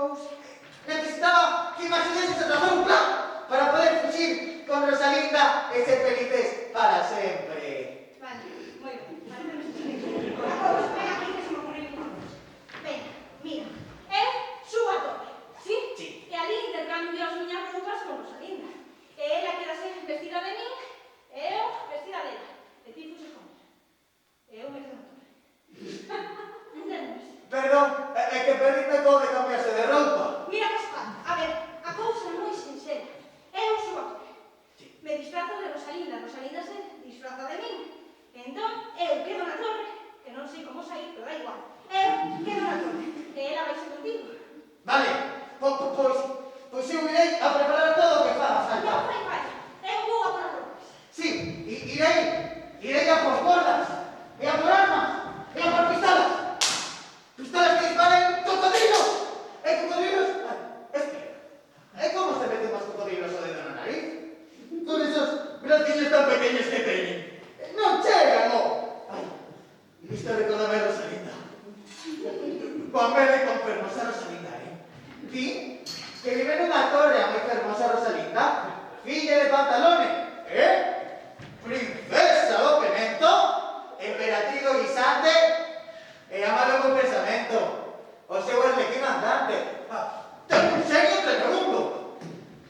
Pois necesitaba que imagineses a trazar un plan para poder fuxir con Rosalinda e ser felices para sempre. Vale, moi ben. Agora, espera aquí que se me ocurriu unha cousa. Venga, mira, eu subo a torre, sí? Sí. E ali intercambio as miñas roupas con Rosalinda. E ela quedase vestida de min, e eu vestida dela. E ti fuxes con ela. E eu me quedo na torre. Entendes? Perdón, é que perdíme todo de cambiarse de roupa. Mira que espanta. A ver, a cousa é moi sinxela. Eu subo a torre. Sí. Me disfrazo de Rosalinda. Rosalinda se disfraza de min. Entón, eu quedo na torre, que non sei como sair, pero da igual. Eu quedo na torre. E ela vai ser contigo. Vale, pois eu irei a preparar todo o que faga falta. Non fai falla. Eu vou a por as roupas. Sí, irei a por cordas, e a por armas, e a por pistolas. Pistolas que disparen cocodrilos. E cocodrilos... E como se meten os cocodrilos ao dedo na nariz? Con esos braciños tan pequeños que teñen. Non chegan, oh. Ai, isto recordame a Rosalinda. Coa mera e con fermosa Rosalinda, Ti, que vive nunha torre a moi fermosa Rosalinda, filla de Pantalone, princesa do Pemento, emperatriz do guisante, e amalo con pensamento, o seu arlequín andante. Ten un serio tremebundo,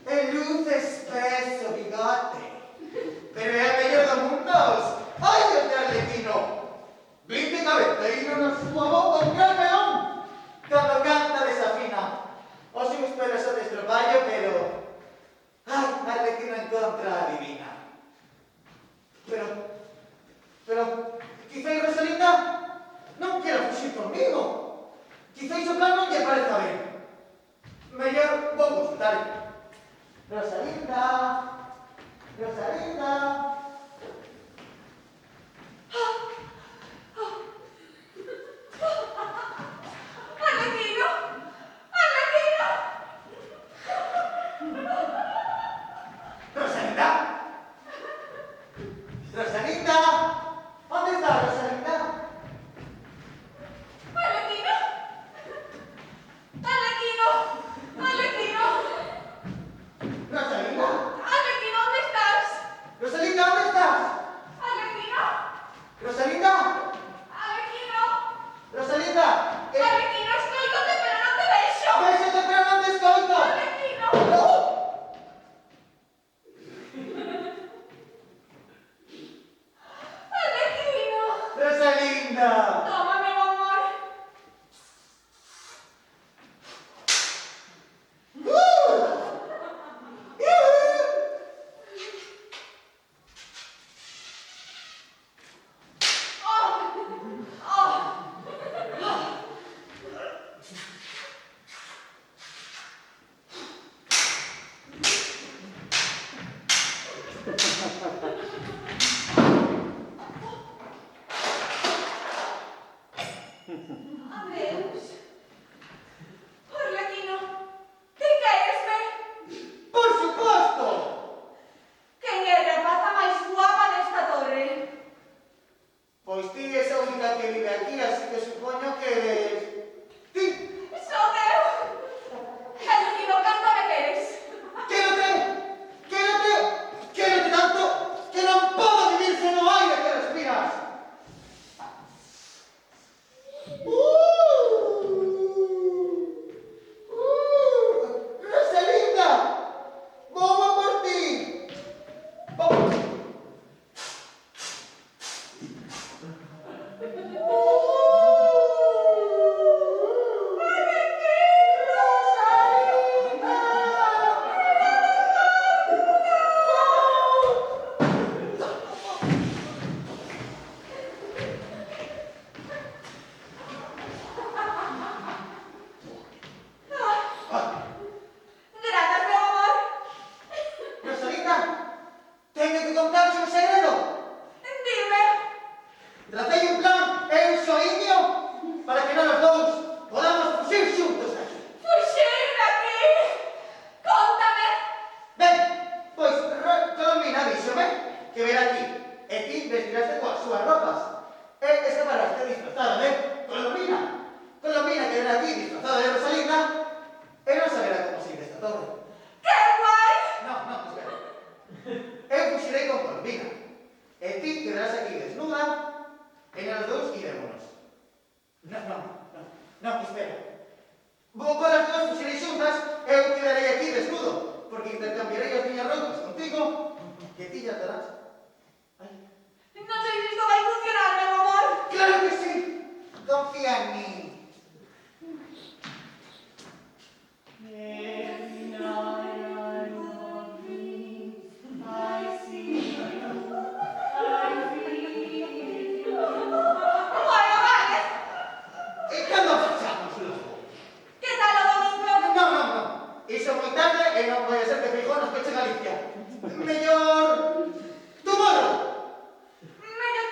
e luz espeso bigote, pero é a mellor do mundo, os ollos de arlequino, 20 cabeteiros na súa boca, un gran melón, cando canta desafina, os seus pelos son de estropallo, pero... Ai, arlequino en contra adivina. Pero, quizá Rosalinda non quero fuxir conmigo. Quizá iso plan non lle pareza ben. Mellor vou buscar. Rosalinda, Rosalinda. Arlequino! Arlequino! Rosalinda. Rosalinda. Onde está Rosalinda? Arlequino! Arlequino! Arlequino! Rosalinda. Arlequino, onde estás? Rosalinda, onde estás? Arlequino! Rosalinda. Arlequino! Rosalinda. Arlequino, escoítote, pero non te vexo! Véxote, pero non te escoito. Arlequino! Arlequino! Rosalinda. Toma, meu amor! Adeus! Arlequino, ti queresme? Por suposto. Quen é a rapaza máis guapa desta torre? Pois ti és a única que vive aquí, así que supoño que eres... Ti. Son eu! Arlequino, canto me queres? Quérote tanto que non podo vivir sen o aire que respiras. Rosalinda, vou a por ti. Vamos. Grazas, meu amor! Rosalinda, teño que contarche un segredo. Dime! Tracei un plan e un soiño para que nós os dous podamos fuxir xuntos aquí. Fuxir daqui! Cóntame! Ben, pois Colomina díxome que ver aquí e ti vestiraste coas súas ropas e escaparaste disfrazada de Colomina. Colomina que ver aquí disfrazada de Rosalinda desnuda, e nas dous idémonos. Non, espera. Vos as dúas fuxerei xuntas, eu quedarei aquí desnudo, porque intercambiarei as miñas roupas contigo, que ti ya terás. Ai. Non sei se isto vai funcionar, meu amor. Claro que sí! Confía en mí. Bueno, vale. E cando fachamos logo? Que tal o domingo? Non. Iso moi tarde e non vai a ser que Feijóo nos peche Galicia. Mellor... Tomorrow! Mellor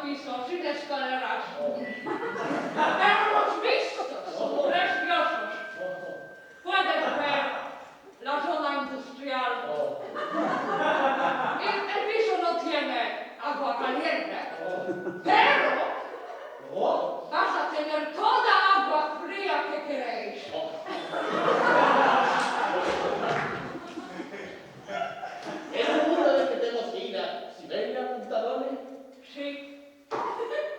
pisos sin escaleras. Perros vistos, preciosos. Puedes ver la zona industrial. El piso no tiene agua caliente, pero vas a tener toda agua fría que queréis. ¿Es seguro de que tenemos que ir a Siberia, Puntadores? Sí.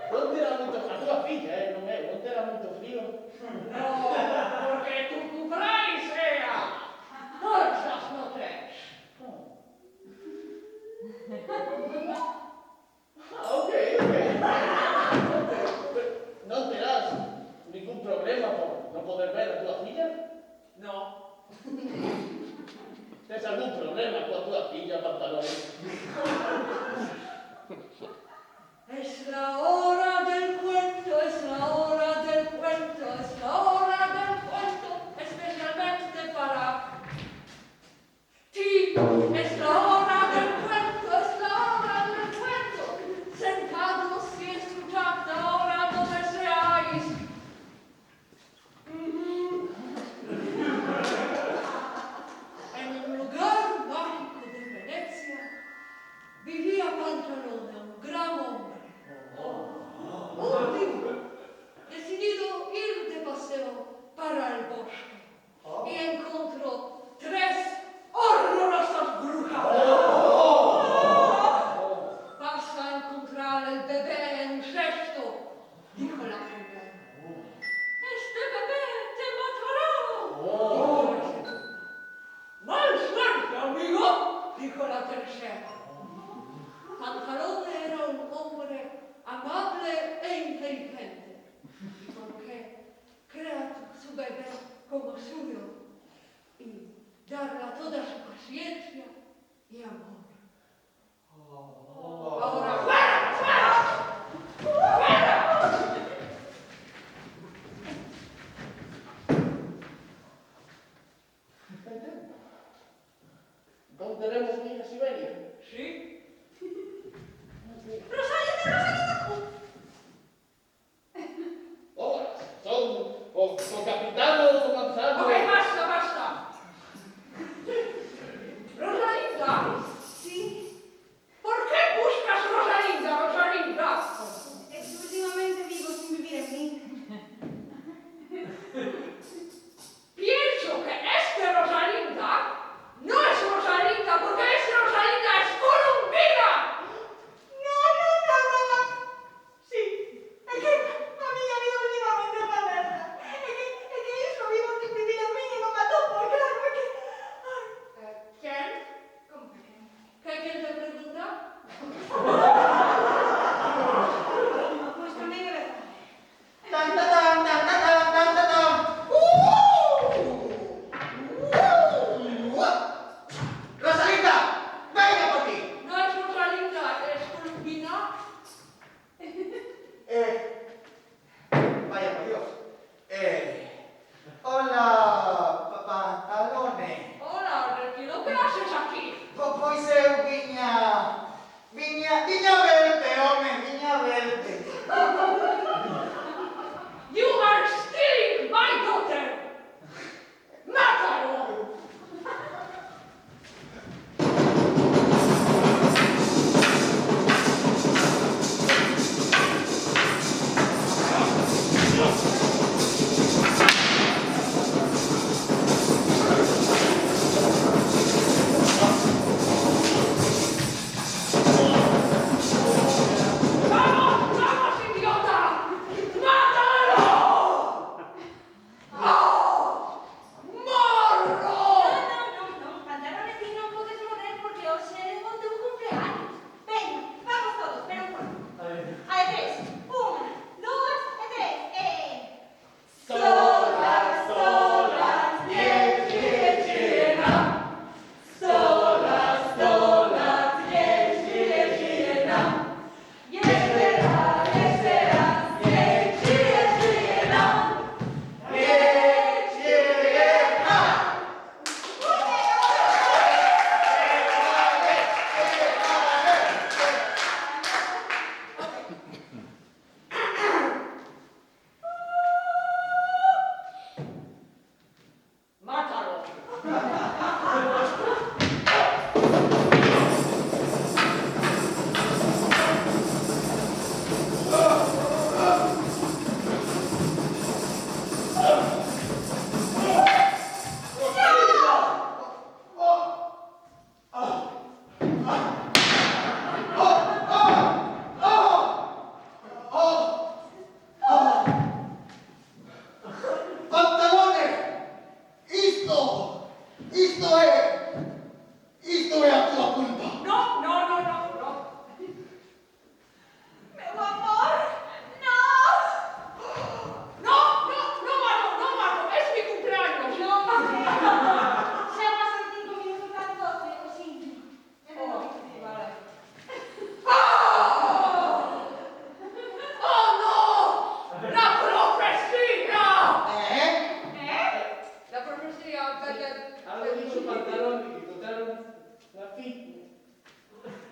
Non terá moito a túa filla, non terá moito frío. No, porque tu país sea todas las noches. Ok. Non terás ningún problema por non poder ver a túa filla? No. Tes algún problema coa túa filla, Pantalones? Es la hora del cuento, es la hora del cuento, es la hora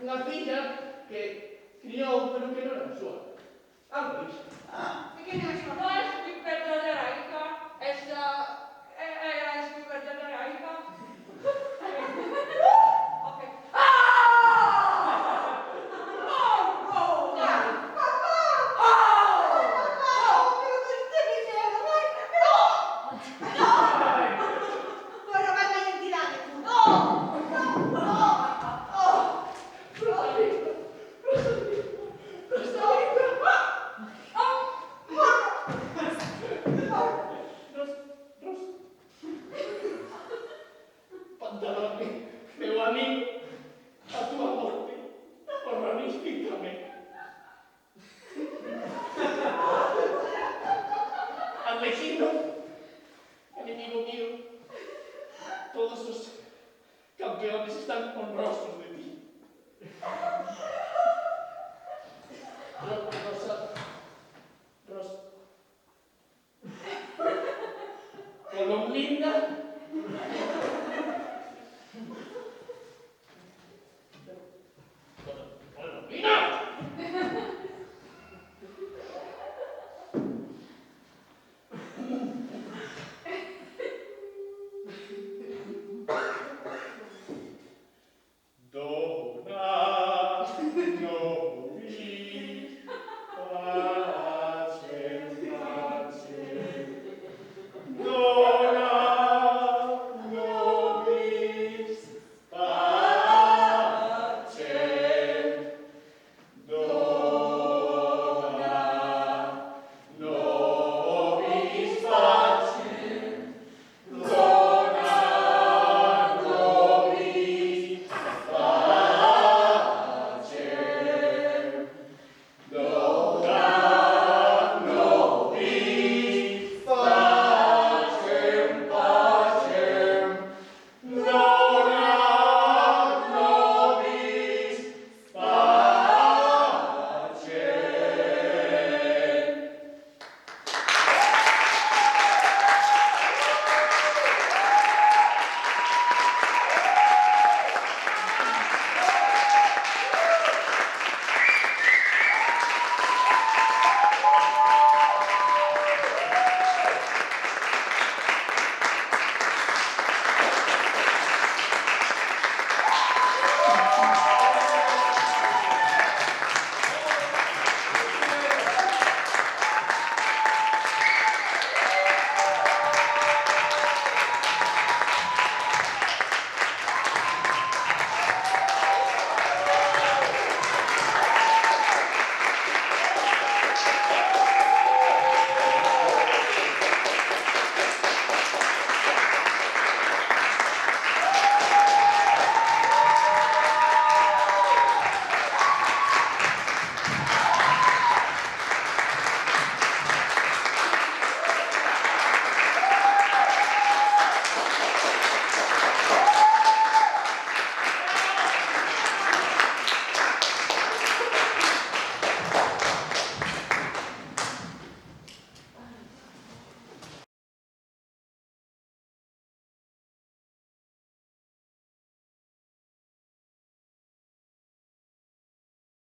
una figlia che criò quello che non era suo. Ah, Luis. Ah, E che ne facciamo? Poi mi perdone